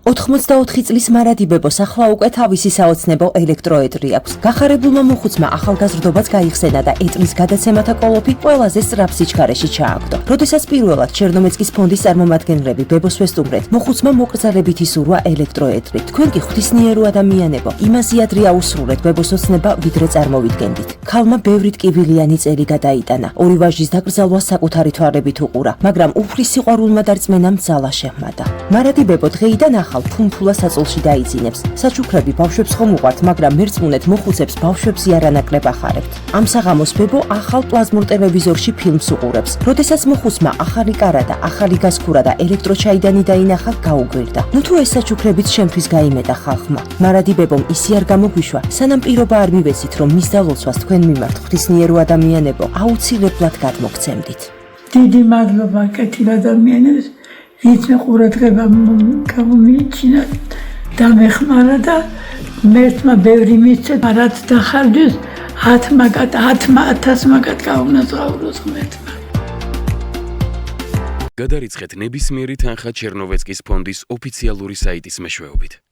84 წლის მარადი ბებოს ახლა უკვე თავისი საოცნებო ელექტროეტრი აქვს. გახარებულმა მოხუცმა ახალგაზრდობაც გაიხსენა და ეტრის გადაცემათა კოლოფი ყველაზე სწრაფ სიჩქარეში ჩააგდო. როდესაც პირველად ჩერნომეცკის ფონდის წარმომადგენლები ბებოს ვესტუმრეთ, მოხუცმა მოკრძალებით ისურვა ელექტროეტრი. თქვენ კი ღვთისმიერო ადამიანებო, იმაზე ადრე აუსრულეთ ბებოს ოცნება, ვიდრე წარმოვიდგენდით. ქალმა ბევრი ტკივილიანი წელი გადაიტანა. ორი ვაჟის დაკრძალვა საკუთარი თვალებით უყურა, მაგრამ უფლის სიყვარულმა და რწმენამ ძალა შეჰმადა. მარადი ბებო დღეიდან ფუმფულა საწოლში დაიძინებს. საჩუქრები ბავშვებს ხომ უყვართ, მაგრამ მერწმუნეთ მოხუცებს ბავშვებს არანაკლებ ახარებთ. ამ საღამოს ბებო ახალ პლაზმურ ტელევიზორში ფილმს უყურებს. როდესაც მოხუცმა ახალი კარადა, ახალი გასქურა და ელექტროჩაიდანი დაინახა, გაუგვირდა. ნუ თუ ეს საჩუქრებიც შემთვის გაიმეტა ხალხმა. მარადი ბებომ ისი არ გამოგვიშვა, სანამ პირობა არ მივეცით, რომ მის დალოცვას თქვენ მიმართ ღვთისმიერო ადამიანებო, აუცილებლად გადმოგცემდით. დიდი მადლობა კეთილ ადამიანებს. Ვიცი ყურადღება გამომიჩინა და მეხმარა და მერთმა ბევრი მისცეთ, რაც დახარჯეს 1000 მაგათ გაუნაზღაუროს ღმერთმა. გადარიცხეთ ნებისმიერი თანხა ჩერნოვეცკის ფონდის ოფიციალური საიტის მეშვეობით.